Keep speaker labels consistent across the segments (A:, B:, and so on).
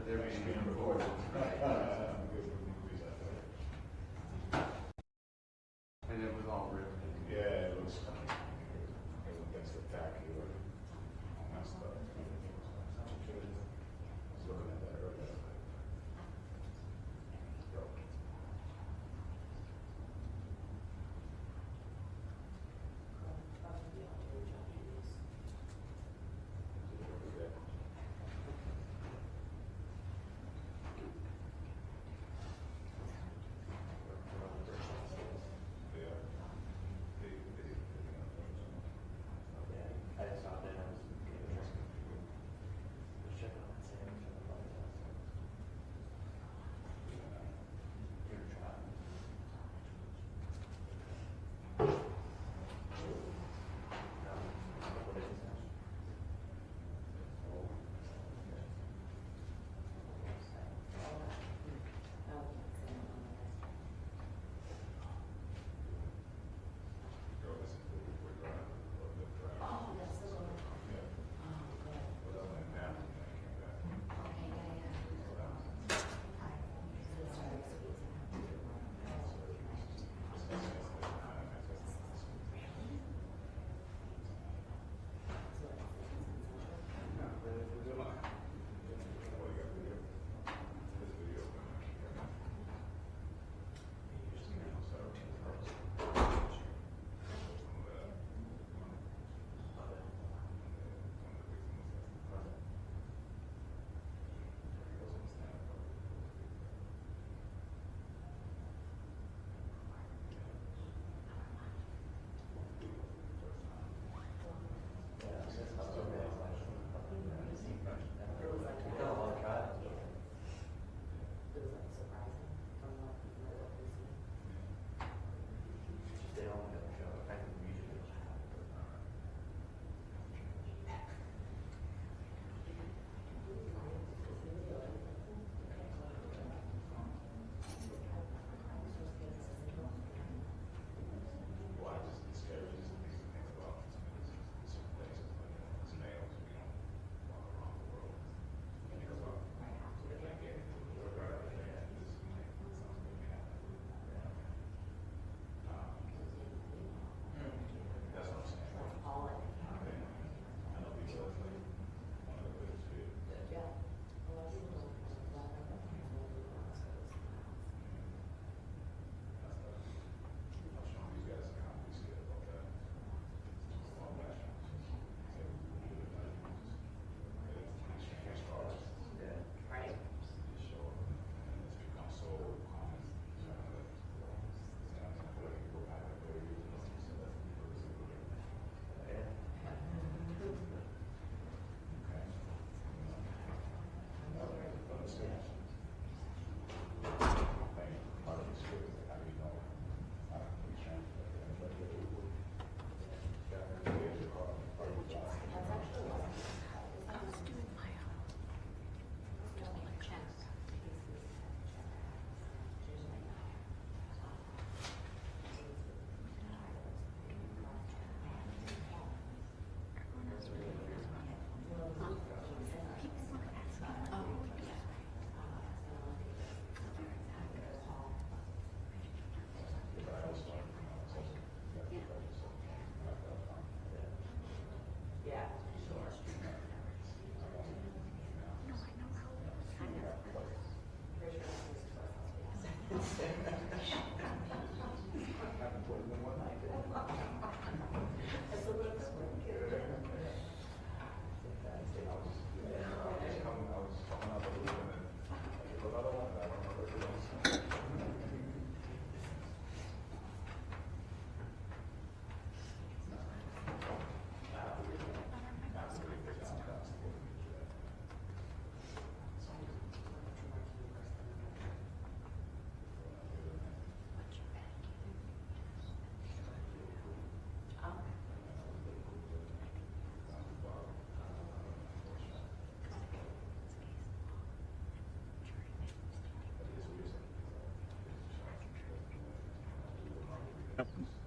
A: they're being recorded. And it was all ripped.
B: Yeah, it looks funny. It was against the tack, you were all messed up. I was looking at that earlier.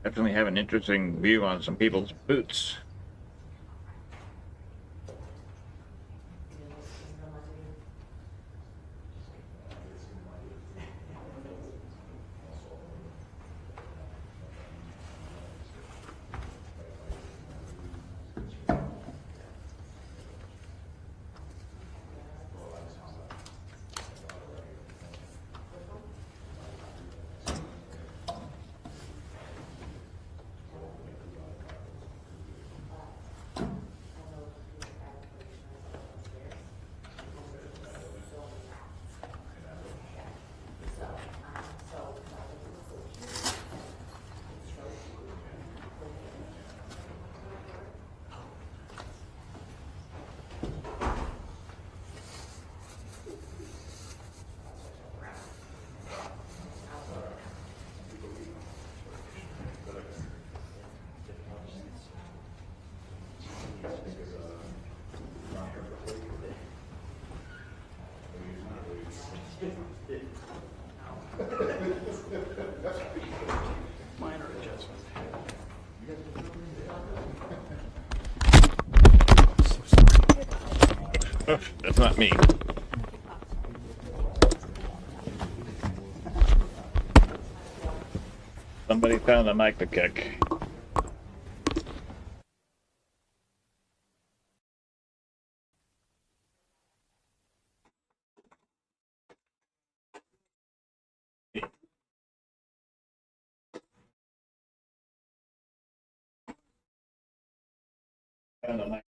C: Definitely have an interesting view on some people's boots.
D: Minor adjustment.
C: That's not me. Somebody found a mic to kick. Found a mic.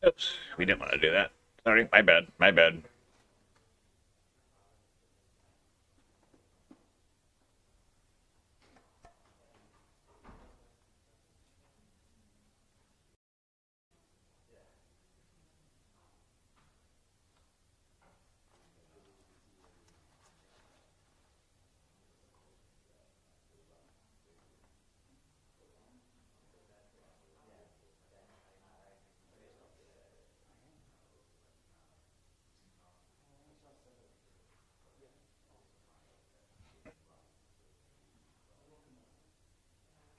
C: Oops, we didn't want to do that. Sorry, my bad, my bad.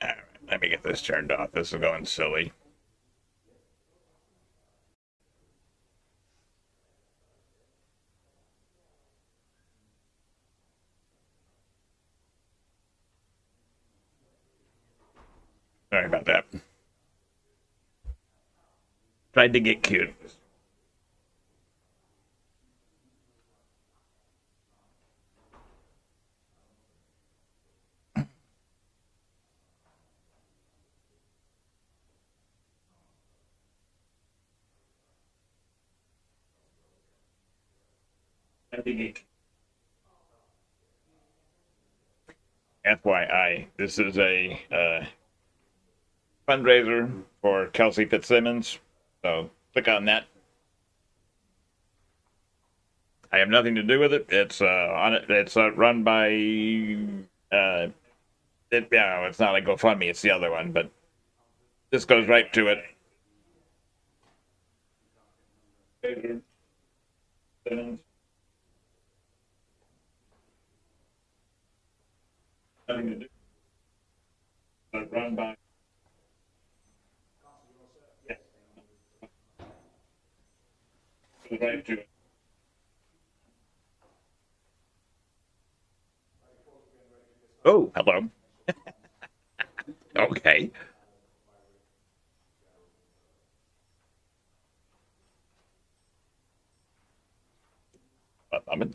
C: All right, let me get this turned off. This is going silly. Sorry about that. Tried to get cute. Tried to get FYI, this is a fundraiser for Kelsey Fitzsimmons. So click on that. I have nothing to do with it. It's on it. It's run by it's not a GoFundMe. It's the other one, but this goes right to it. Nothing to do. Run by. Yeah. Goes right to it. Oh, hello. Okay. I'm in.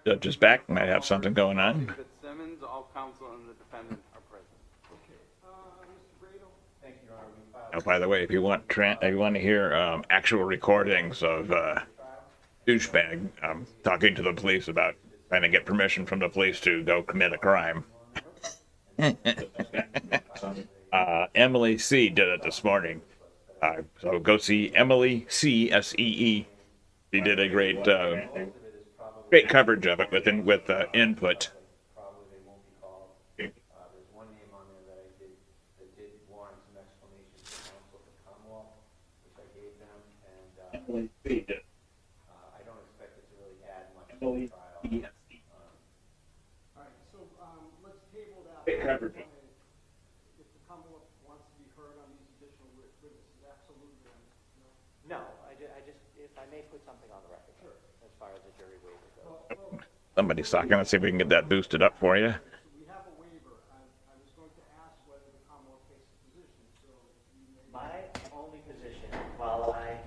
C: Judge is back, might have something going on.
A: Fitzsimmons, all counsel and the defendant are present.
C: Oh, by the way, if you want to hear actual recordings of douchebag talking to the police about trying to get permission from the police to go commit a crime. Emily C. did it this morning. So go see Emily C. S-E-E. She did a great coverage of it with input.
E: Probably they won't be called. There's one name on there that did warrant some explanation from counsel for Commonwealth, which I gave them, and
C: Emily C. did.
E: I don't expect it to really add much to the trial.
D: All right, so let's table that.
C: Great coverage.
D: If the Commonwealth wants to be heard on these additional witnesses, absolutely.
E: No, I just, if I may put something on the record, as far as the jury waiver goes.
C: Somebody's talking. Let's see if we can get that boosted up for you.
D: We have a waiver. I was going to ask whether the Commonwealth takes a position, so you may.
E: My only position, while I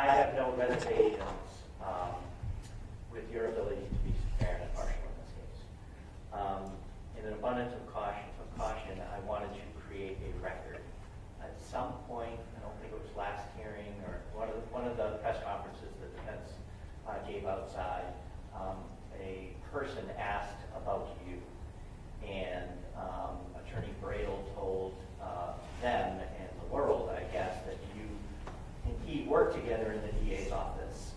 E: have no reservations with your ability to be fair and impartial in this case, in an abundance of caution, I wanted to create a record. At some point, I don't think it was last hearing or one of the press conferences the defense gave outside, a person asked about you, and Attorney Bradel told them and the world, I guess, that you and he worked together in the DA's office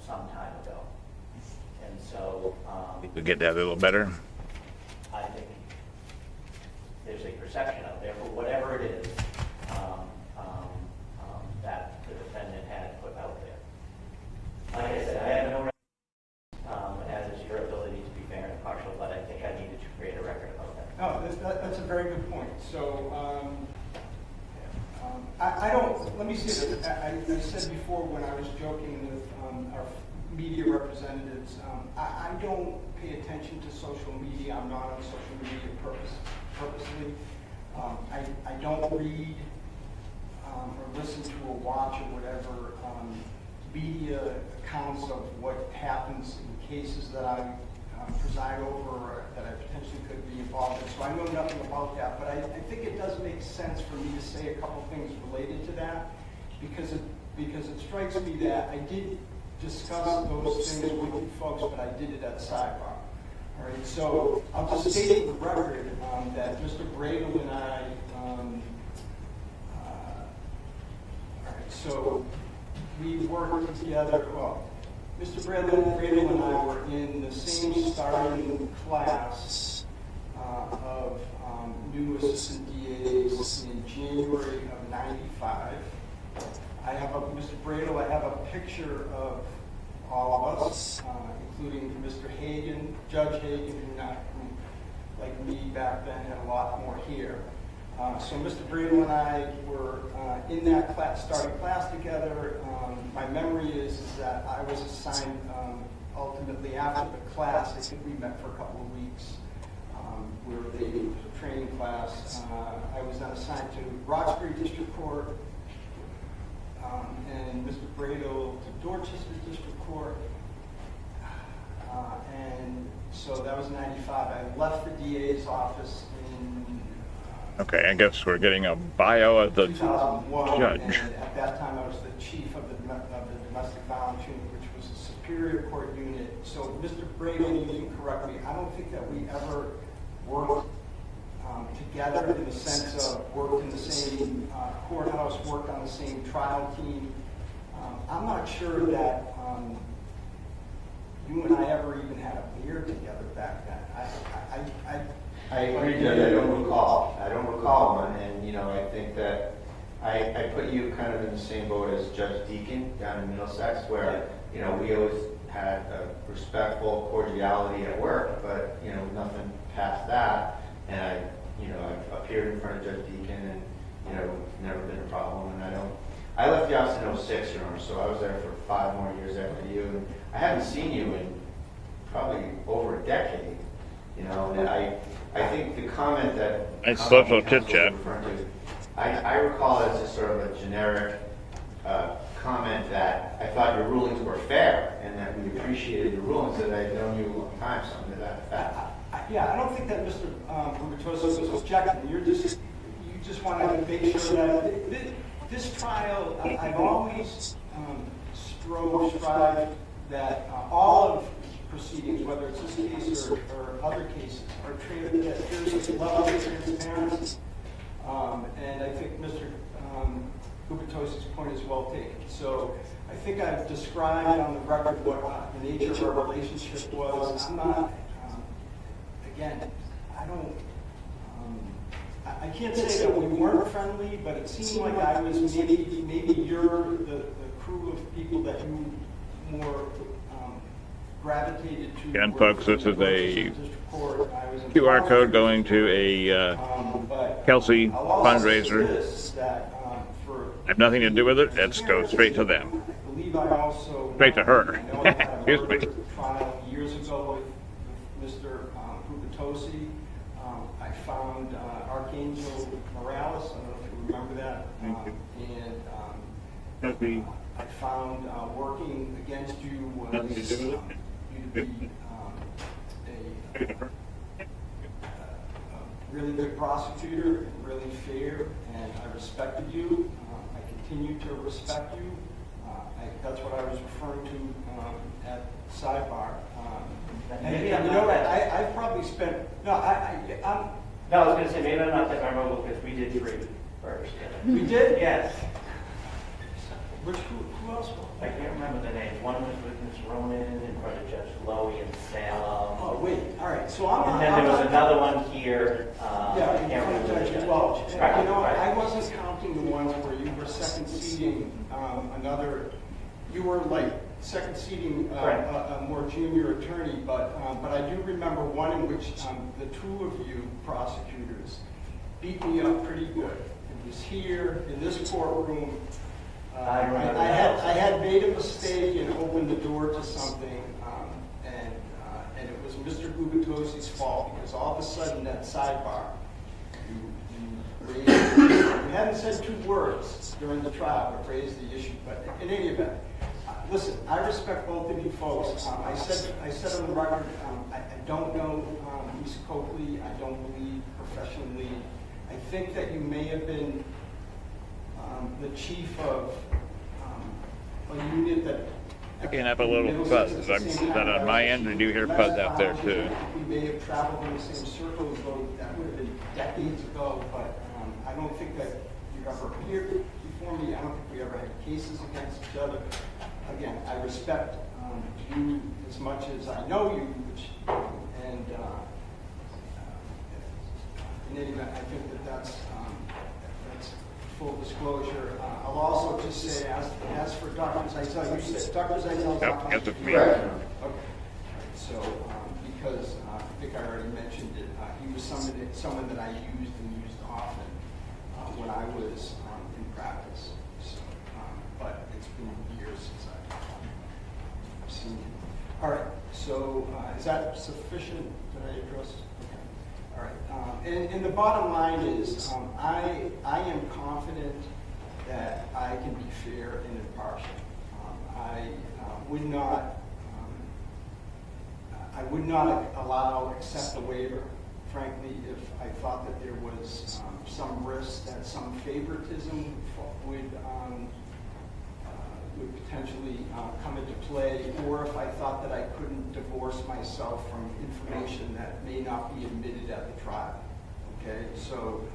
E: some time ago. And so
C: We get that a little better.
E: I think there's a perception out there, for whatever it is, that the defendant had put out there. Like I said, I have no as is your ability to be fair and impartial, but I think I needed to create a record about that.
F: No, that's a very good point. So, I don't, let me say this, I said before when I was joking with our media representatives, I don't pay attention to social media. I'm not on social media purposely. I don't read or listen to or watch or whatever media accounts of what happens in cases that I preside over or that I potentially could be involved in. So I know nothing about that, but I think it does make sense for me to say a couple things related to that because it strikes me that I did discuss those things with you folks, but I did it at sidebar. All right, so I'll just state for the record that Mr. Bradel and I, so we worked together, well, Mr. Bradel and I were in the same starting class of new assistant DAs in January of '95. Mr. Bradel, I have a picture of all of us, including Mr. Hagan, Judge Hagan, who, like me back then, had a lot more hair. So Mr. Bradel and I were in that starting class together. My memory is that I was assigned ultimately after the class. I think we met for a couple of weeks. We were the training class. I was then assigned to Roxbury District Court and Mr. Bradel to Dorchester District Court. And so that was '95. I left the DA's office in
C: Okay, I guess we're getting a bio of the
F: 2001,
C: judge.
F: and at that time I was the chief of the domestic violence unit, which was a superior court unit. So Mr. Bradel, you can correct me, I don't think that we ever worked together in the sense of worked in the same courthouse, worked on the same trial team. I'm not sure that you and I ever even had a beer together back then.
E: I agree, Judge. I don't recall one, and I think that I put you kind of in the same boat as Judge Deacon down in Middlesex, where we always had a respectful cordiality at work, but nothing past that. And I've appeared in front of Judge Deacon, and it's never been a problem. And I left the office in '06, Your Honor, so I was there for 5 more years after you, and I haven't seen you in probably over a decade. And I think the comment that
C: It's social
E: counsel
C: chit-chat.
E: referred to, I recall it as just sort of a generic comment that I thought your rulings were fair and that we appreciated your rulings, that I'd known you a long time, something to that effect.
F: Yeah, I don't think that Mr. Gubitosa was objecting. You just wanted to make sure that this trial, I've always strived that all of proceedings, whether it's this case or other cases, are treated at there's a level of transparency. And I think Mr. Gubitosi's point is well taken. So I think I've described on the record what the nature of our relationship was. I'm not, again, I don't, I can't say that we weren't friendly, but it seemed like I was maybe you're the crew of people that you more gravitated to.
C: Again, folks, this is a QR code going to a Kelsey fundraiser. I have nothing to do with it. Let's go straight to them. Straight to her. Excuse me.
F: Trial years ago with Mr. Gubitosi. I found Archangel Morales. I don't know if you remember that. And I found working against you was you to be a really good prosecutor and really fair, and I respected you. I continue to respect you. That's what I was referring to at sidebar. And you know, I've probably spent
G: No, I was going to say, maybe I'm not that memorable because we did 3 first.
F: We did?
G: Yes.
F: Who else?
G: I can't remember the names. One was with Ms. Ronan in front of Judge Lowy in Salem.
F: Oh, wait, all right, so I'm.
G: And then there was another one here.
F: Yeah,
G: I can't remember the judge.
F: well,
G: Right,
F: you know,
G: right.
F: I wasn't counting the ones where you were second seating another, you were like second seating a more junior attorney, but I do remember one in which the 2 of you prosecutors beat me up pretty good. It was here in this courtroom. I had made a mistake and opened the door to something, and it was Mr. Gubitosi's fault because all of a sudden that sidebar, you hadn't said 2 words during the trial, but raised the issue. But in any event, listen, I respect both of you folks. I said on the record, I don't know Ms. Coakley. I don't believe professionally. I think that you may have been the chief of a unit that.
C: Picking up a little fuzz. Is that on my end, or do you hear fuzz out there too?
F: We may have traveled in the same circles, though that would have been decades ago, but I don't think that you ever appeared before me. I don't think we ever had cases against each other. Again, I respect you as much as I know you, and in any event, I think that's full disclosure. I'll also just say, as for Dr. Zeitel, you said Dr. Zeitel's
C: Yep,
F: not
C: that's with me.
E: Correct.
F: Okay. So, because I think I already mentioned it, he was someone that I used and used often when I was in practice. So, but it's been years since I've seen him. All right. So, is that sufficient? Did I address? Okay. All right. And the bottom line is, I am confident that I can be fair and impartial. I would not accept a waiver, frankly, if I thought that there was some risk that some favoritism would potentially come into play, or if I thought that I couldn't divorce myself from information that may not be admitted at the trial. Okay, so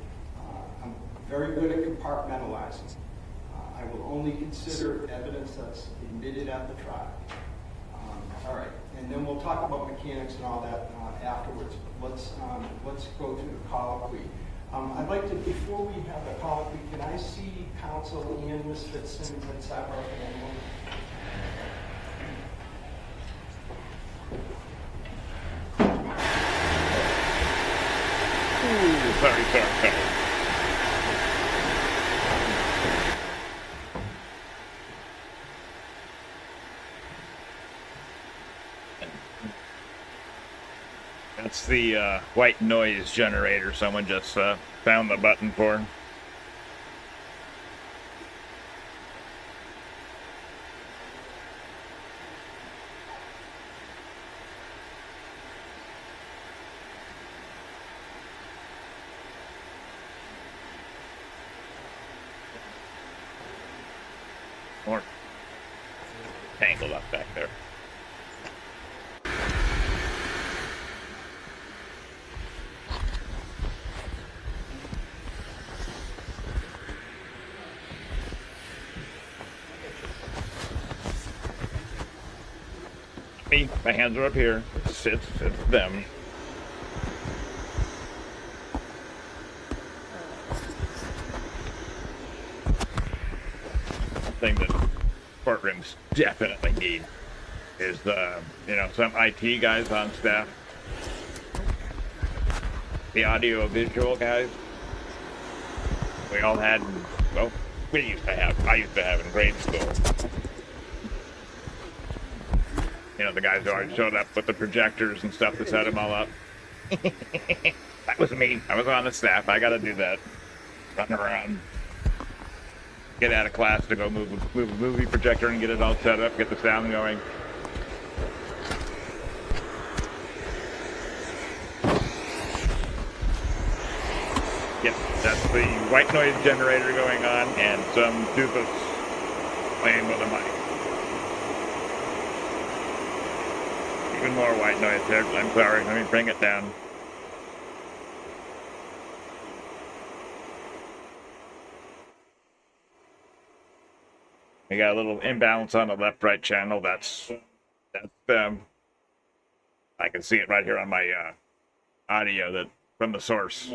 F: I'm very good at compartmentalizing. I will only consider evidence that's admitted at the trial. All right, and then we'll talk about mechanics and all that afterwards. But let's go through the colloquy. I'd like to, before we have the colloquy, can I see counsel and Ms. Fitzsimmons and sidebar for one moment?
C: Sorry. That's the white noise generator someone just found the button for. More tangled up back there. Me, my hands are up here. It's them. Thing that courtrooms definitely need is some IT guys on staff, the audio visual guys. We all had, well, I used to have in grade school. You know, the guys who always showed up with the projectors and stuff to set them all up. That was me. I was on the staff. I got to do that. Run around. Get out of class to go move a movie projector and get it all set up, get the sound going. Yep, that's the white noise generator going on and some doofus playing with a mic. Even more white noise there. I'm sorry, let me bring it down. We got a little imbalance on the left-right channel. That's I can see it right here on my audio that from the source.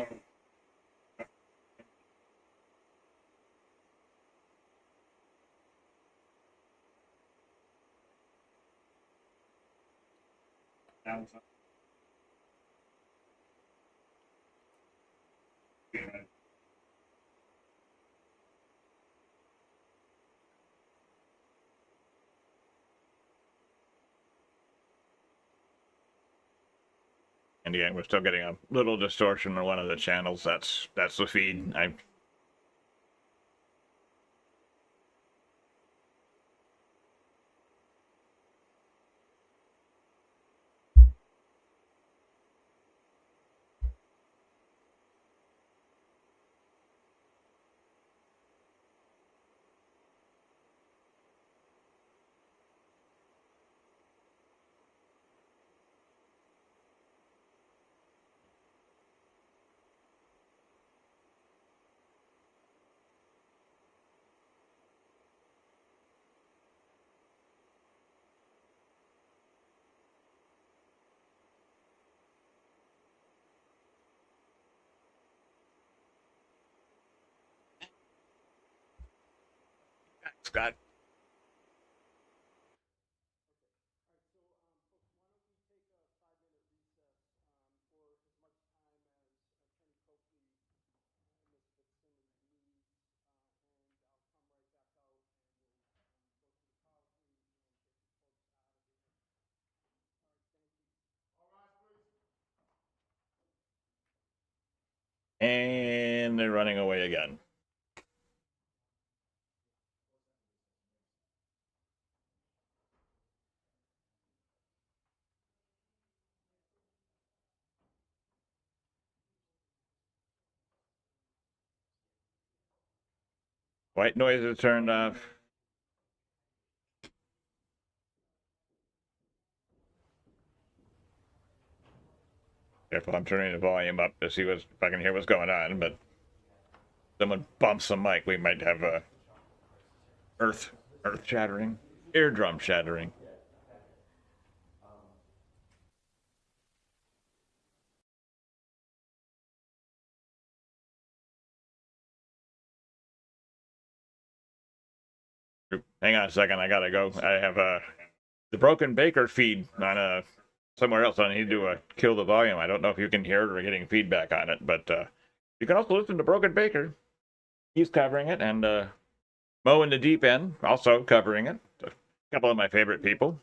C: And again, we're still getting a little distortion on one of the channels. That's the feed. Scott. And they're running away again. White noise is turned off. Careful, I'm turning the volume up to see if I can hear what's going on, but someone bumps the mic, we might have a earth shattering, eardrum shattering. Hang on a second, I gotta go. I have the Broken Baker feed on somewhere else. I need to kill the volume. I don't know if you can hear it or getting feedback on it, but you can also listen to Broken Baker. He's covering it, and Mo in the Deep End also covering it. A couple of my favorite people.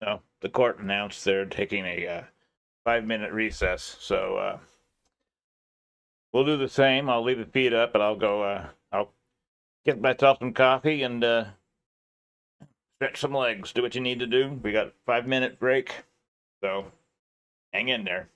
C: No, the court announced they're taking a 5-minute recess, so we'll do the same. I'll leave the feed up, but I'll go. I'll get myself some coffee and stretch some legs. Do what you need to do. We got 5-minute break, so hang in there.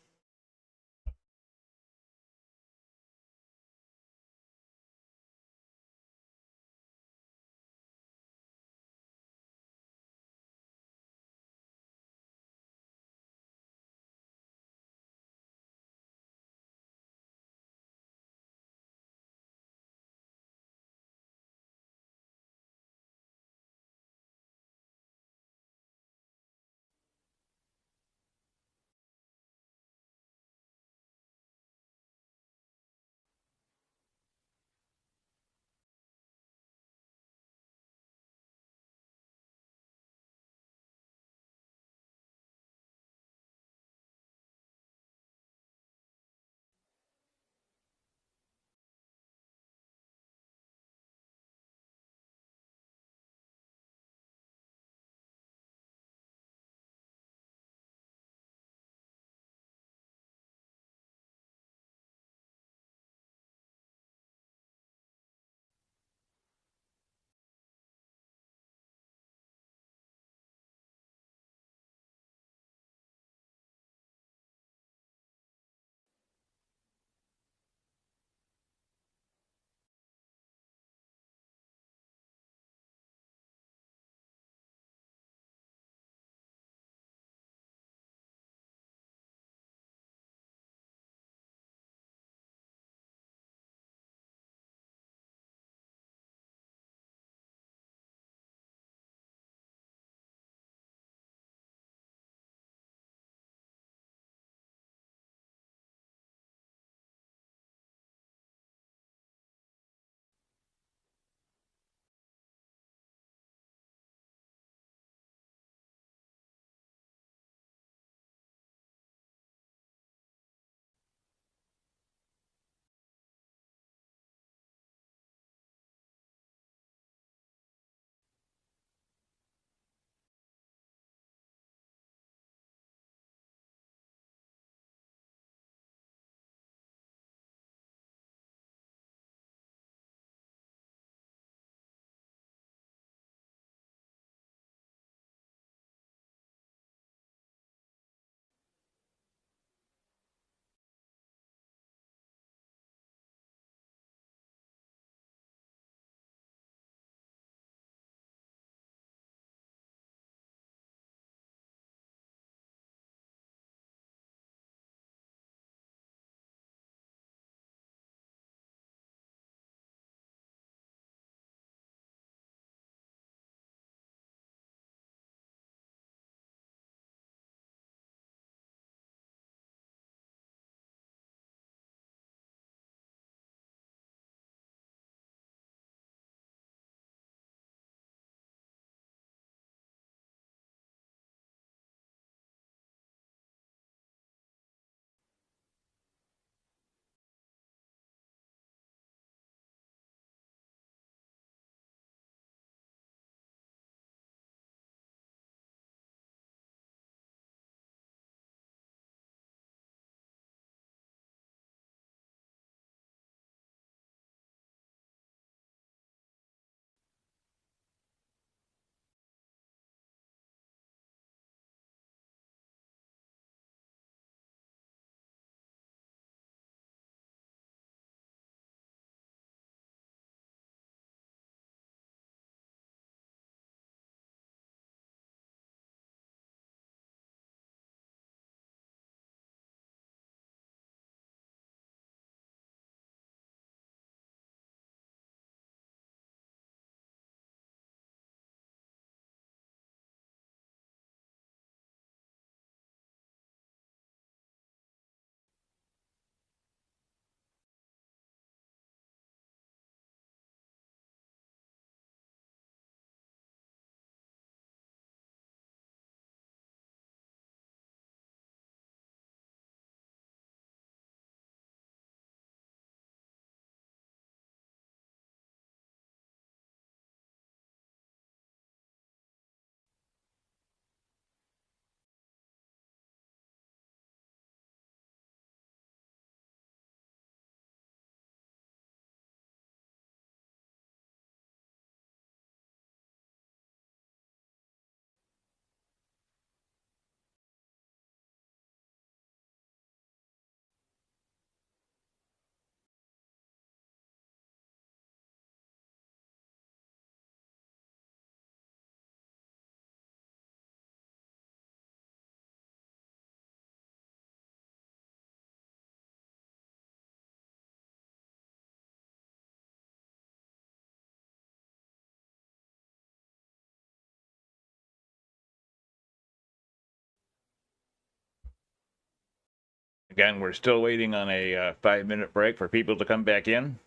C: Again, we're still waiting on a 5-minute break for people to come back in.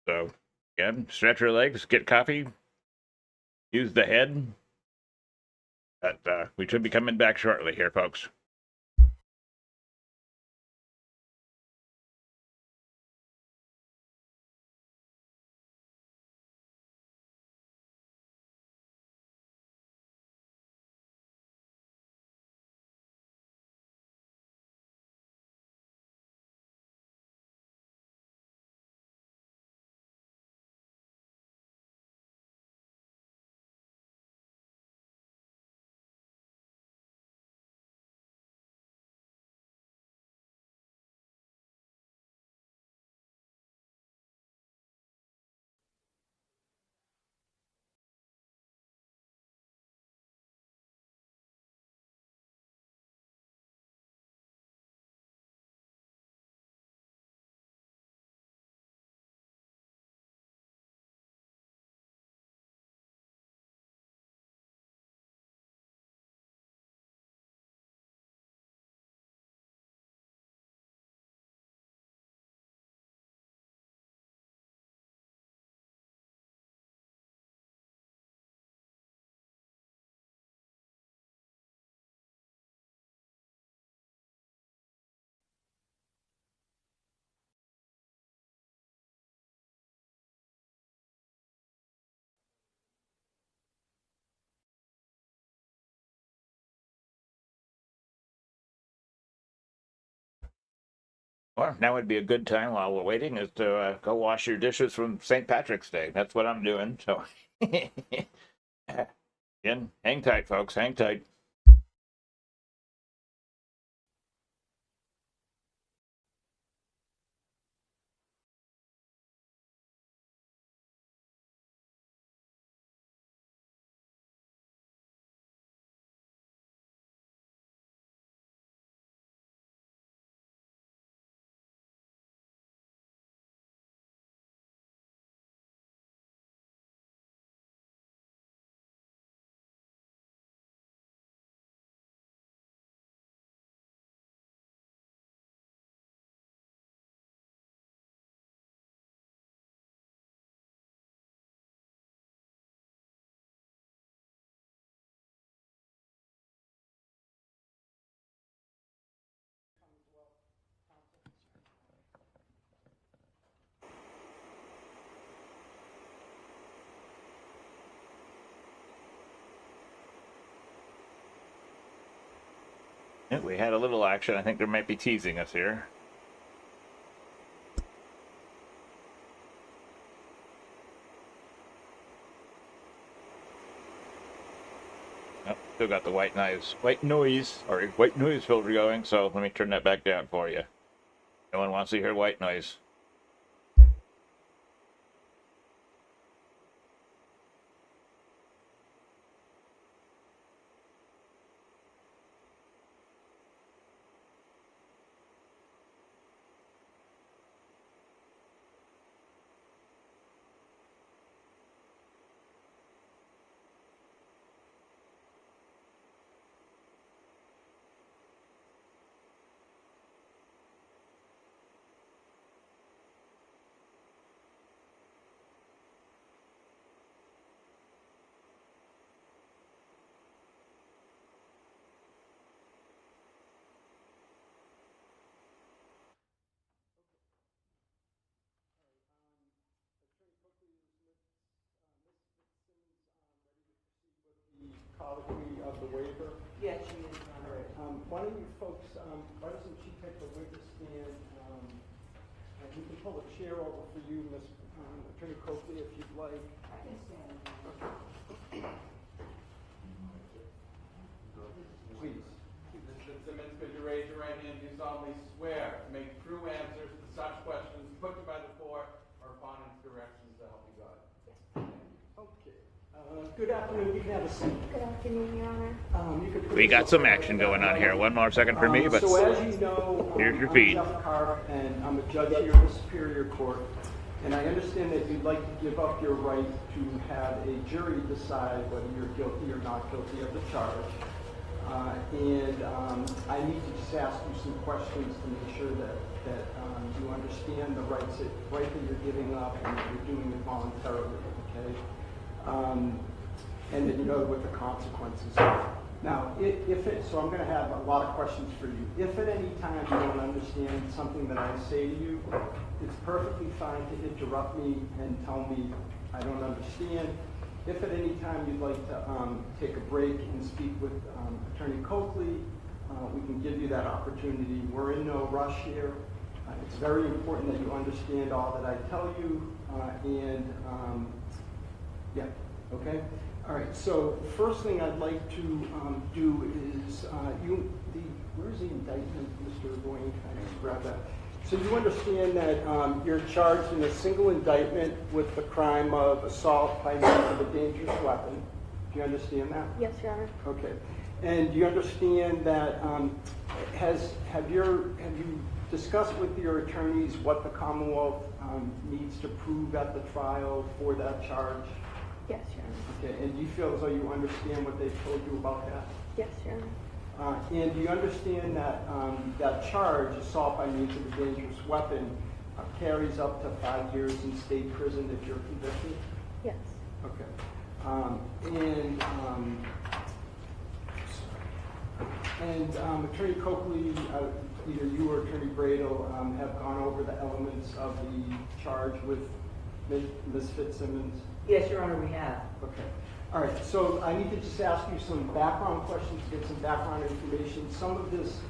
C: So, again, stretch your legs, get coffee, use the head. But we should be coming back shortly here, folks. Well, now would be a good time while we're waiting is to go wash your dishes from St. Patrick's Day. That's what I'm doing. So, again, hang tight, folks. Hang tight. Yeah, we had a little action. I think they might be teasing us here. Oh, still got the white noise filter going, so let me turn that back down for you. No one wants to hear white noise.
F: Colloquy of the waiver.
H: Yes, she is.
F: All right, why don't you folks, why doesn't she take the witness stand? We can pull a chair over for you, Ms. Attorney Coakley, if you'd like.
H: I can stand.
F: Please.
A: Ms. Fitzsimmons, could you raise your right hand? Do you solemnly swear to make true answers to such questions put to you by the court or opponent's directions to help you God?
F: Okay. Good afternoon. You can have a seat.
I: Good afternoon, Your Honor.
F: You can put
C: We got
F: yourself
C: some action going on here. One more second for me, but
F: So as you know,
C: here's your
F: I'm
C: feed.
F: Jeff Karp, and I'm a judge here at the Superior Court. And I understand that you'd like to give up your right to have a jury decide whether you're guilty or not guilty of the charge. I need to just ask you some questions to make sure that you understand the right that you're giving up and that you're doing it voluntarily, okay? And that you know what the consequences are. Now, so I'm going to have a lot of questions for you. If at any time you don't understand something that I say to you, it's perfectly fine to interrupt me and tell me I don't understand. If at any time you'd like to take a break and speak with Attorney Coakley, we can give you that opportunity. We're in no rush here. It's very important that you understand all that I tell you, yeah, okay? All right, so the first thing I'd like to do is, where's the indictment, Mr. Boyne? Can I just grab that? So you understand that you're charged in a single indictment with the crime of assault by means of a dangerous weapon. Do you understand that?
H: Yes, Your Honor.
F: Okay. And do you understand that, have you discussed with your attorneys what the Commonwealth needs to prove at the trial for that charge?
H: Yes, Your Honor.
F: Okay, and do you feel as though you understand what they've told you about that?
H: Yes, Your Honor.
F: And do you understand that that charge, assault by means of a dangerous weapon, carries up to 5 years in state prison if you're convicted?
H: Yes.
F: Okay. Attorney Coakley, either you or Attorney Bradle have gone over the elements of the charge with Ms. Fitzsimmons?
I: Yes, Your Honor, we have.
F: Okay. All right, so I need to just ask you some background questions to get some background information. Some of this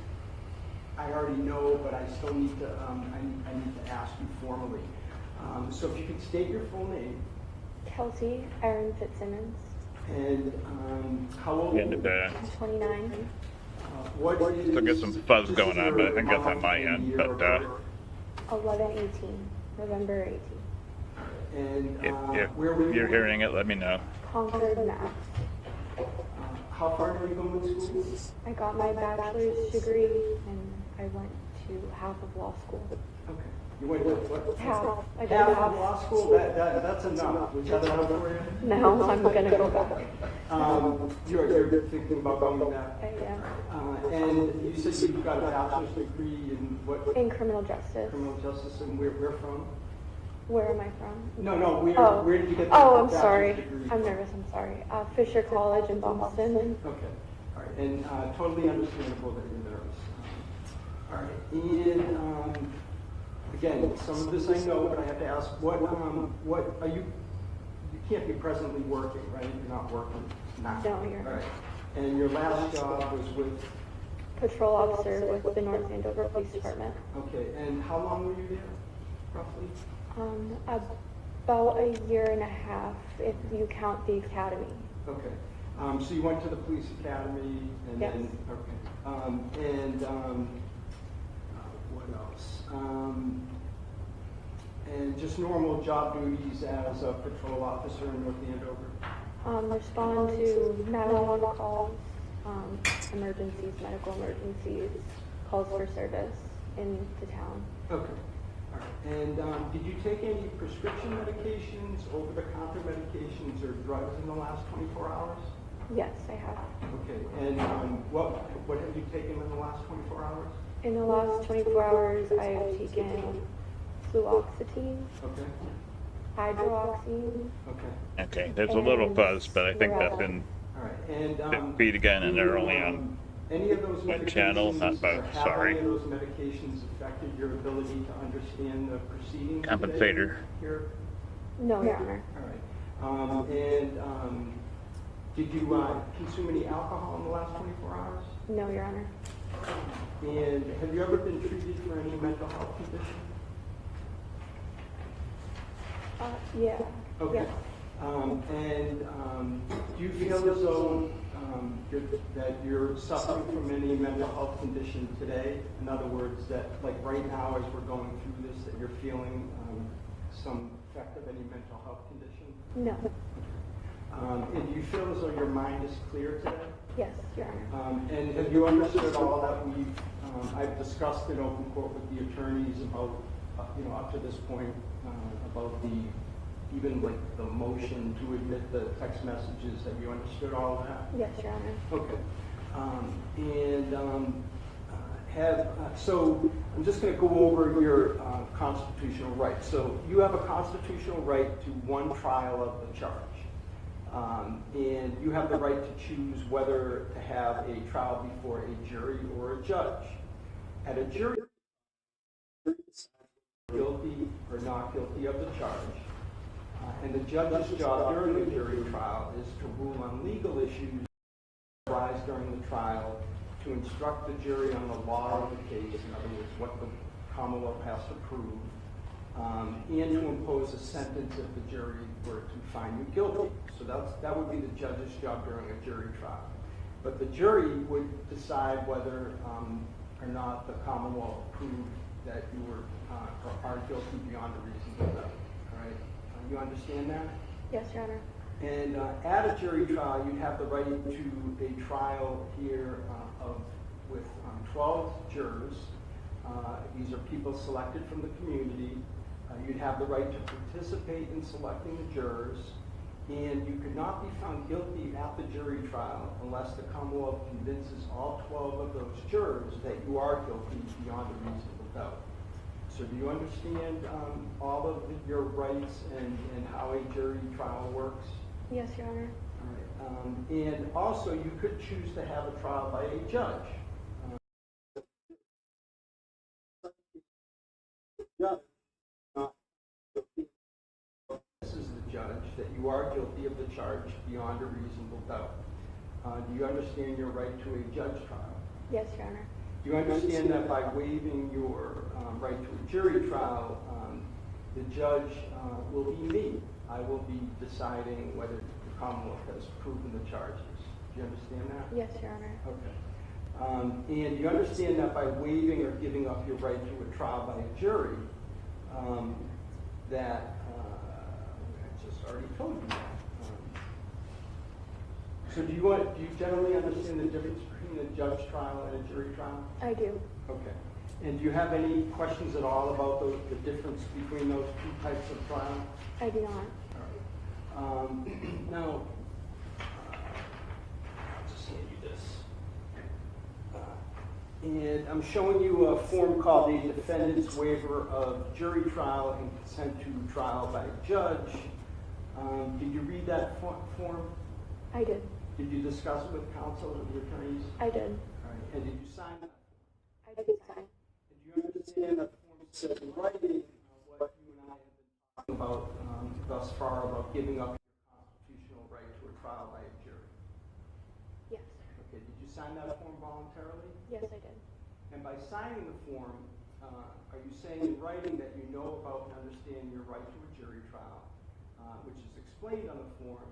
F: I already know, but I still need to, I need to ask you formally. So if you could state your full name.
H: Kelsey Erin Fitzsimmons.
F: And how old are
C: And
F: you?
H: I'm 29.
F: What is,
C: Still get some fuzz going on, but I think that's on my
F: your
C: end,
F: year
C: but,
F: of birth?
H: 11/18. November 18.
F: And
C: if
F: where were you?
C: you're hearing it, let me know.
H: Concord, Mass.
F: How far did you go in school?
H: I got my bachelor's degree and I went to half of law school.
F: Okay. You went to what?
H: Half. I did
F: Half of
H: half.
F: law school? That's enough. Was that enough for you?
H: No, I'm gonna go back.
F: You're thinking about going back?
H: I am.
F: And you said you got a bachelor's degree in what?
H: In criminal justice.
F: Criminal justice, and where from?
H: Where am I from?
F: No, where did you get the
H: Oh, I'm
F: bachelor's
H: sorry.
F: degree?
H: I'm nervous. I'm sorry. Fisher College in Boston.
F: Okay, all right, and totally understandable that you're nervous. All right, and again, some of this I know, but I have to ask, what are you can't be presently working, right? You're not working now.
H: No, you're
F: All right, and your last job was with,
H: patrol officer with the North Andover Police Department.
F: okay, and how long were you there, roughly?
H: About a year and a half, if you count the academy.
F: Okay, so you went to the police academy, and
H: Yes.
F: then, okay, what else? And just normal job duties as a patrol officer in North Andover?
H: Respond to 911 calls, emergencies, medical emergencies, calls for service in the town.
F: Okay, all right. And did you take any prescription medications, over-the-counter medications, or drugs in the last 24 hours?
H: Yes, I have.
F: Okay, and what have you taken in the last 24 hours?
H: In the last 24 hours, I have taken fluoxetine,
F: Okay,
H: hydroxine,
F: okay,
C: Okay, there's a little fuzz, but I think that's in
F: all right. And
C: feed again, and they're
F: do,
C: only on
F: any of those
C: one channel, not
F: medications,
C: both,
F: or have
C: sorry.
F: any of those medications affected your ability to understand the proceedings?
C: Compensator.
F: Here?
H: no, Your Honor.
F: All right. Did you consume any alcohol in the last 24 hours?
H: No, Your Honor.
F: And have you ever been treated for any mental health condition?
H: Yeah.
F: Okay.
H: Yes.
F: Do you feel as though that you're suffering from any mental health condition today? In other words, that like right now as we're going through this, that you're feeling some effect of any mental health condition?
H: No.
F: And do you feel as though your mind is clear today?
H: Yes, Your Honor.
F: And have you understood all that I've discussed in open court with the attorneys about, up to this point, about even like the motion to admit the text messages? Have you understood all that?
H: Yes, Your Honor.
F: Okay. So I'm just going to go over your constitutional rights. So you have a constitutional right to one trial of the charge. And you have the right to choose whether to have a trial before a jury or a judge. At a jury, guilty or not guilty of the charge. And the judge's job during the jury trial is to rule on legal issues that arise during the trial, to instruct the jury on the law of the case, in other words, what the Commonwealth has to prove, and to impose a sentence if the jury were to find you guilty. So that would be the judge's job during a jury trial. But the jury would decide whether or not the Commonwealth proved that you were or are guilty beyond a reasonable doubt. All right? You understand that?
H: Yes, Your Honor.
F: And at a jury trial, you have the right to a trial here with 12 jurors. These are people selected from the community. You'd have the right to participate in selecting the jurors. And you could not be found guilty at the jury trial unless the Commonwealth convinces all 12 of those jurors that you are guilty beyond a reasonable doubt. So do you understand all of your rights and how a jury trial works?
H: Yes, Your Honor.
F: All right. And also, you could choose to have a trial by a judge. This is the judge that you are guilty of the charge beyond a reasonable doubt. Do you understand your right to a judge trial?
H: Yes, Your Honor.
F: Do you understand that by waiving your right to a jury trial, the judge will be me? I will be deciding whether the Commonwealth has proven the charges. Do you understand that?
H: Yes, Your Honor.
F: Okay. And you understand that by waiving or giving up your right to a trial by a jury, that I just already told you that. So do you generally understand the difference between a judge trial and a jury trial?
H: I do.
F: Okay. And do you have any questions at all about the difference between those two types of trial?
H: I do not.
F: All right. Now, I'll just hand you this. And I'm showing you a form called the Defendant's Waiver of Jury Trial and Consent to Trial by a Judge. Did you read that form?
H: I did.
F: Did you discuss it with counsel or the attorneys?
H: I did.
F: All right. And did you sign that?
H: I did sign.
F: Did you understand that the form says in writing what you and I have been talking about thus far about giving up your constitutional right to a trial by a jury?
H: Yes.
F: Okay. Did you sign that form voluntarily?
H: Yes, I did.
F: And by signing the form, are you saying in writing that you know about and understand your right to a jury trial, which is explained on the form,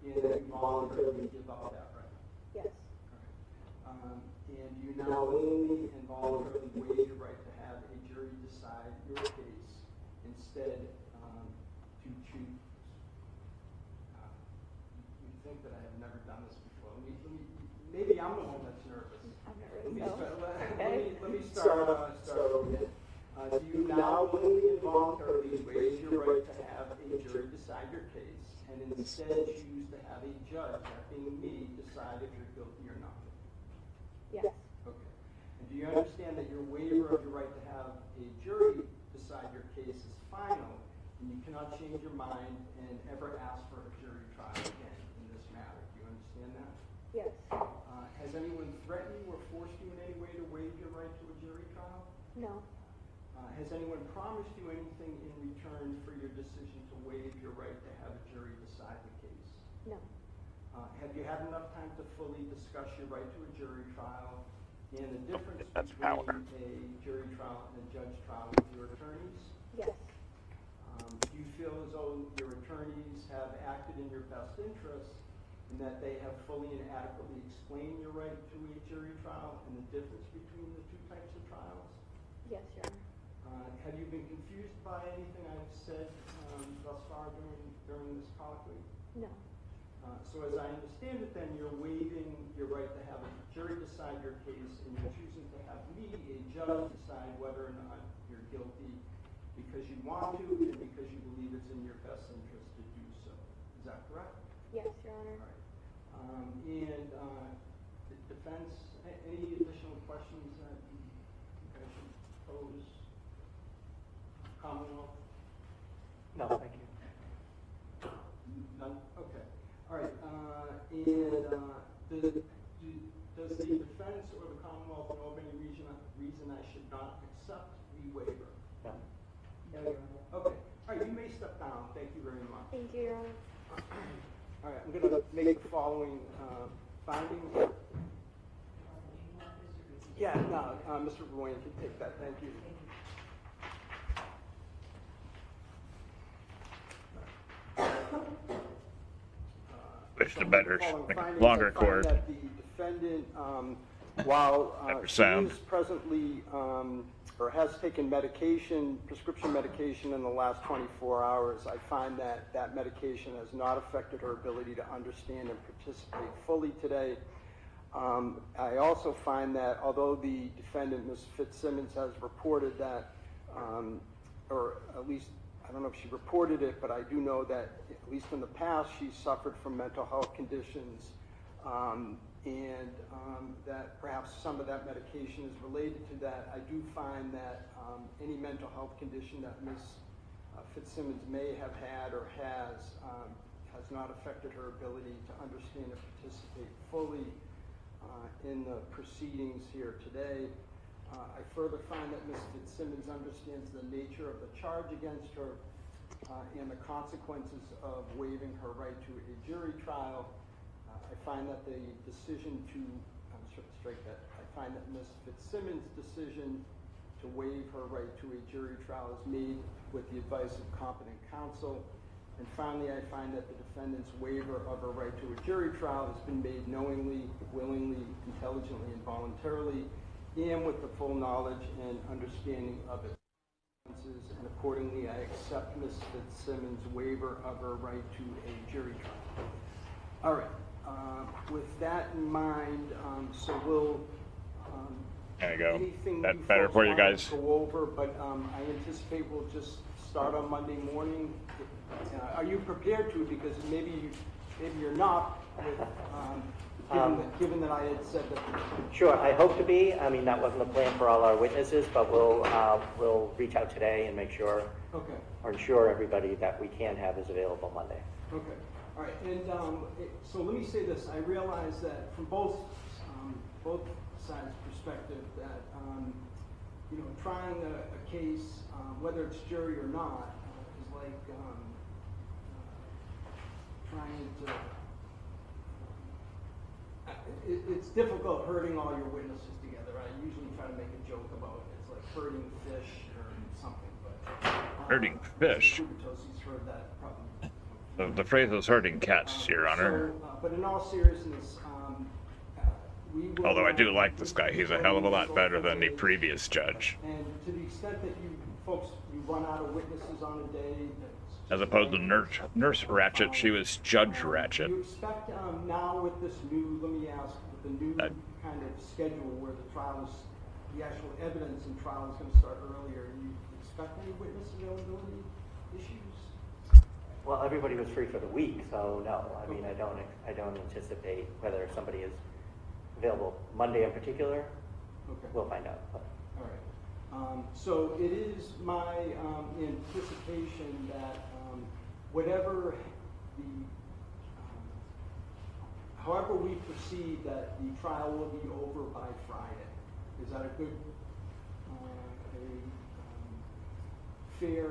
F: and that you voluntarily give up that right?
H: Yes.
F: All right. And you now willingly and voluntarily waive your right to have a jury decide your case instead to choose. You think that I have never done this before. Maybe I'm the one that's nervous.
H: I'm
F: Let
H: nervous.
F: me
H: No.
F: start,
H: Okay.
F: let me start over again. Do you now willingly and voluntarily waive your right to have a jury decide your case and instead choose to have a judge, that being me, decide if you're guilty or not?
H: Yes.
F: Okay. And do you understand that your waiver of your right to have a jury decide your case is final, and you cannot change your mind and ever ask for a jury trial again in this matter? Do you understand that?
H: Yes.
F: Has anyone threatened you or forced you in any way to waive your right to a jury trial?
H: No.
F: Has anyone promised you anything in return for your decision to waive your right to have a jury decide the case?
H: No.
F: Have you had enough time to fully discuss your right to a jury trial and the difference
C: That's
F: between
C: power.
F: a jury trial and a judge trial with your attorneys?
H: Yes.
F: Do you feel as though your attorneys have acted in your best interest and that they have fully and adequately explained your right to a jury trial and the difference between the two types of trials?
H: Yes, Your Honor.
F: Have you been confused by anything I've said thus far during this colloquy?
H: No.
F: So as I understand it then, you're waiving your right to have a jury decide your case and you're choosing to have me, a judge, decide whether or not you're guilty because you want to and because you believe it's in your best interest to do so. Is that correct?
H: Yes, Your Honor.
F: All right. And the defense any additional questions that you guys should pose? Commonwealth?
G: No, thank you.
F: None? Okay. All right. Does the defense or the Commonwealth know of any reason I should not accept the waiver?
G: No.
F: Okay. All right. You may step down. Thank you very much.
H: Thank you, Your Honor.
F: All right. I'm going to make the following findings. Yeah. No. Mr. Royan can take that. Thank you.
C: Wish the better,
F: Following
C: like a
F: findings,
C: longer
F: I find
C: cord.
F: that the defendant, while
C: Better
F: she
C: sound.
F: is presently, or has taken medication, prescription medication in the last 24 hours, I find that that medication has not affected her ability to understand and participate fully today. I also find that although the defendant, Ms. Fitzsimmons, has reported that, or at least, I don't know if she reported it, but I do know that, at least in the past, she's suffered from mental health conditions, and that perhaps some of that medication is related to that. I do find that any mental health condition that Ms. Fitzsimmons may have had or has not affected her ability to understand and participate fully in the proceedings here today. I further find that Ms. Fitzsimmons understands the nature of the charge against her and the consequences of waiving her right to a jury trial. I find that the decision to, strike that, I find that Ms. Fitzsimmons' decision to waive her right to a jury trial is made with the advice of competent counsel. And finally, I find that the defendant's waiver of her right to a jury trial has been made knowingly, willingly, intelligently, and voluntarily, and with the full knowledge and understanding of its consequences, and accordingly, I accept Ms. Fitzsimmons' waiver of her right to a jury trial. All right. With that in mind, so we'll.
C: There you go.
F: Anything
C: That's
F: you
C: better
F: folks
C: for you
F: want to
C: guys.
F: go over, but I anticipate we'll just start on Monday morning. Are you prepared to? Because maybe you're not. With, given that I had said that.
G: Sure, I hope to be. I mean, that wasn't the plan for all our witnesses, but we'll reach out today and make sure,
F: Okay.
G: or ensure everybody that we can have is available Monday.
F: Okay. All right. And so let me say this. I realize that from both sides' perspective that trying a case, whether it's jury or not, is like trying to. It's difficult herding all your witnesses together. I usually try to make a joke about it's like herding fish or something, but
C: Herding fish?
F: Mr. Kubatosi's heard that probably.
C: The phrase was herding cats, Your Honor.
F: So, but in all seriousness, we will.
C: Although I do like this guy. He's a hell of a lot better than the previous judge.
F: And to the extent that you folks, you run out of witnesses on a day.
C: As opposed to Nurse Ratchet, she was Judge Ratchet.
F: Do you expect now with this new, let me ask, with the new kind of schedule where the trial is, the actual evidence in trial is going to start earlier, do you expect any witness availability issues?
G: Well, everybody was free for the week, so no. I mean, I don't anticipate whether somebody is available Monday in particular.
F: Okay.
G: We'll find out.
F: All right. So it is my anticipation that whatever the, however we proceed, that the trial will be over by Friday. Is that a good, fair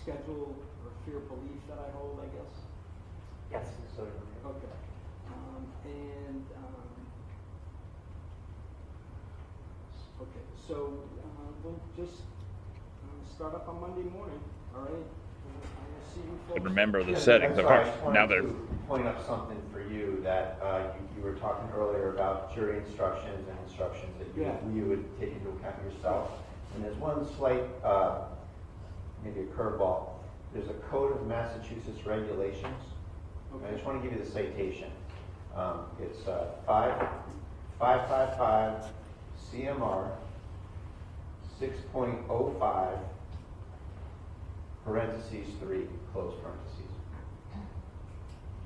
F: schedule or fair belief that I hold, I guess?
G: Yes. So,
F: Okay. Okay, so we'll just start up on Monday morning, all right? I will see you folks.
C: But remember the
E: Yeah,
C: settings
E: I'm
C: of
E: sorry, I
C: our,
E: just
C: now
E: wanted
C: they're,
E: to point out something for you that you were talking earlier about jury instructions and instructions that you would take into account yourself. And there's one slight, maybe a curveball. There's a Code of Massachusetts Regulations.
F: Okay.
E: I just want to give you the citation. It's 555 CMR 6.05 parentheses 3 close parentheses.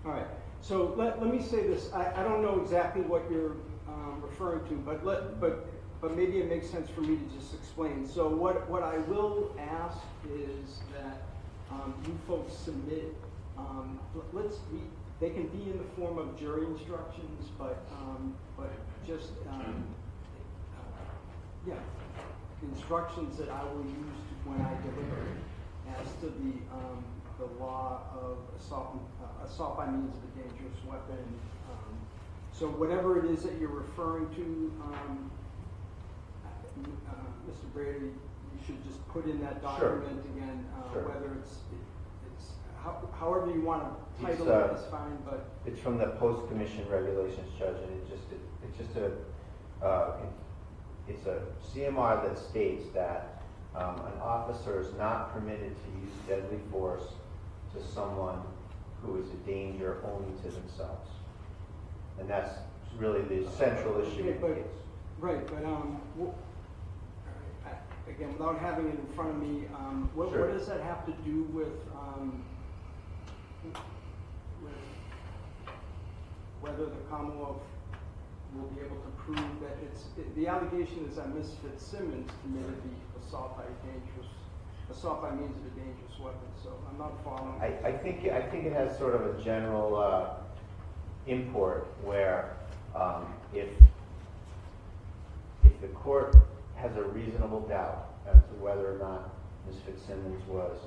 F: All right, so let me say this. I don't know exactly what your I'm referring to, but maybe it makes sense for me to just explain. So what I will ask is that you folks submit, they can be in the form of jury instructions, but just, instructions that I will use when I deliberate as to the law of assault by means of a dangerous weapon. So whatever it is that you're referring to, Mr. Brady, you should just put in that document again,
E: Sure.
F: whether it's however you want to title it is fine, but.
E: It's from the post-commission regulations, Judge, and it's a CMR that states that an officer is not permitted to use deadly force to someone who is a danger only to themselves. And that's really the central issue in the case.
F: Right, but, again, without having it in front of me, what
E: Sure.
F: does that have to do with whether the Commonwealth will be able to prove that the allegation is that Ms. Fitzsimmons committed the assault by means of a dangerous weapon, so I'm not following.
E: I think it has sort of a general import where if the court has a reasonable doubt as to whether or not Ms. Fitzsimmons was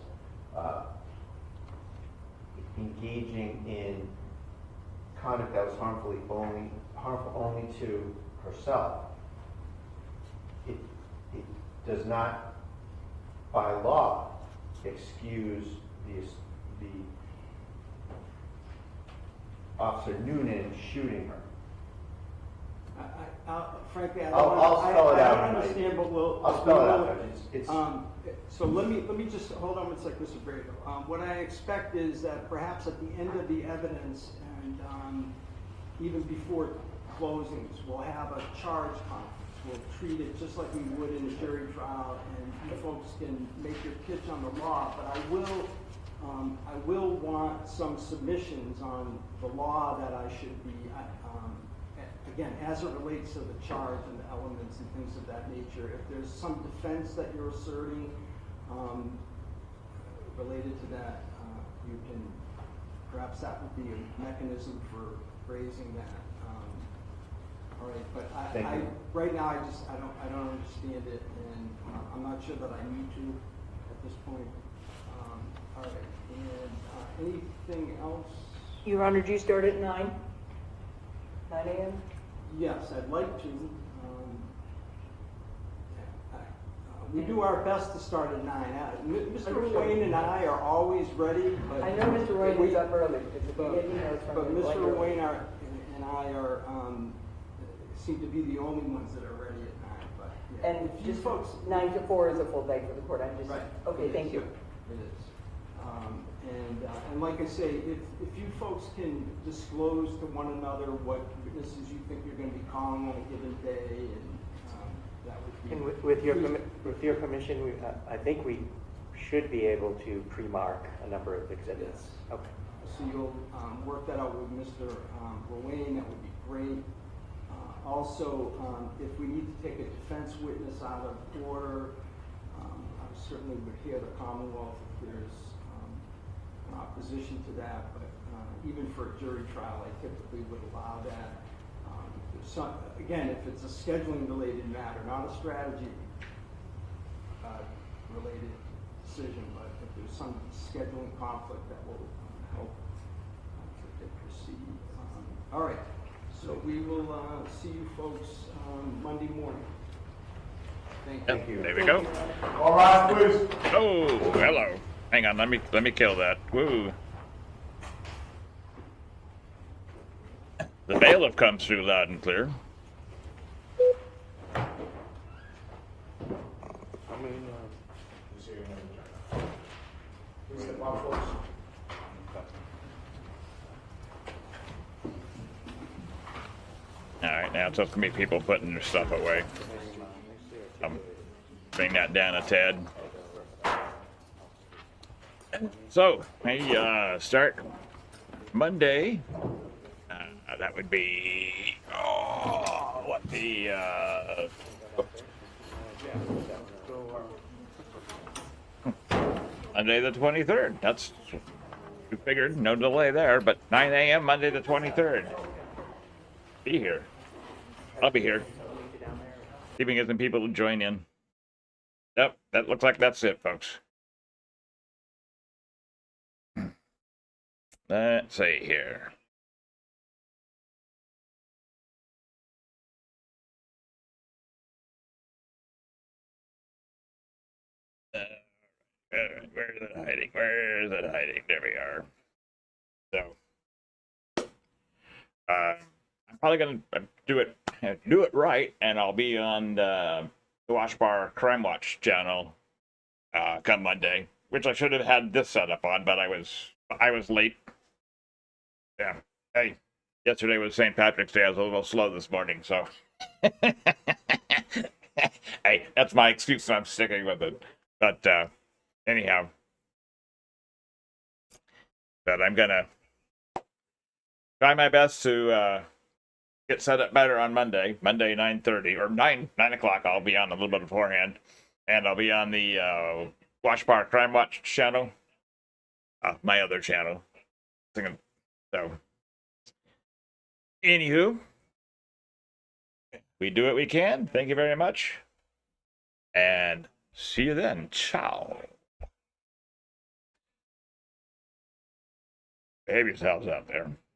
E: engaging in conduct that was harmful only to herself, it does not, by law, excuse the Officer Noonan shooting her.
F: Frankly,
E: I'll spell it out.
F: I don't understand, but
E: I'll spell it out. It's
F: so let me just hold on one second, Mr. Brady. What I expect is that perhaps at the end of the evidence and even before closings, we'll have a charge conference. We'll treat it just like we would in a jury trial, and you folks can make your pitch on the law. But I will want some submissions on the law that I should be. Again, as it relates to the charge and the elements and things of that nature, if there's some defense that you're asserting related to that, you can, perhaps that would be a mechanism for raising that. All right, but right now I don't understand it, and I'm not sure that I need to at this point. All right, and anything else?
I: Your Honor, do you start at 9 a.m.?
F: Yes, I'd like to. We do our best to start at 9. Mr. Wayne and I are always ready, but
I: I know Mr. Wayne is up early. It's a big email from
F: but
I: him, like
F: Mr.
I: early.
F: Wayne and I are seem to be the only ones that are ready at 9. But yeah.
I: And
F: If you
I: just
F: folks,
I: 9 to 4 is a full day for the court. I'm just,
F: right?
I: okay,
F: It
I: thank
F: is.
I: you.
F: It is. And like I say, if you folks can disclose to one another what witnesses you think you're going to be calling on a given day, and that would be.
G: And with your permission, I think we should be able to pre-mark a number of exhibits.
F: Yes.
G: Okay.
F: So you'll work that out with Mr. Rowane, that would be great. Also, if we need to take a defense witness out of order, I certainly would hear the Commonwealth if there's an opposition to that, but even for a jury trial, I typically would allow that. Again, if it's a scheduling related matter, not a strategy related decision, but if there's some scheduling conflict that will help to proceed. All right, so we will see you folks Monday morning. Thank you.
C: There we go.
B: All right, please.
C: Oh, hello. Hang on, let me kill that. Woo. The bailiff comes through loud and clear.
B: Please step out, folks.
C: All right, now it's up to me, people putting their stuff away. Bring that down a tad. So, hey, start Monday. That would be, what The Monday the 23rd. That's we figured, no delay there, but 9 a.m. Monday the 23rd. Be here. I'll be here. Keeping getting people to join in. Yep, that looks like that's it, folks. Let's see here. Where is it hiding? Where is it hiding? There we are. So, I'm probably gonna do it right, and I'll be on the Wash Bar Crime Watch channel come Monday, which I should have had this set up on, but I was late. Yeah. Hey, yesterday was St. Patrick's Day. I was a little slow this morning, so. Hey, that's my excuse, and I'm sticking with it. But anyhow, but I'm gonna try my best to get set up better on Monday 9:30 or 9 o'clock. I'll be on a little bit beforehand, and I'll be on the Wash Bar Crime Watch channel, my other channel. So, anywho, we do what we can. Thank you very much, and see you then. Ciao. Behave yourselves out there.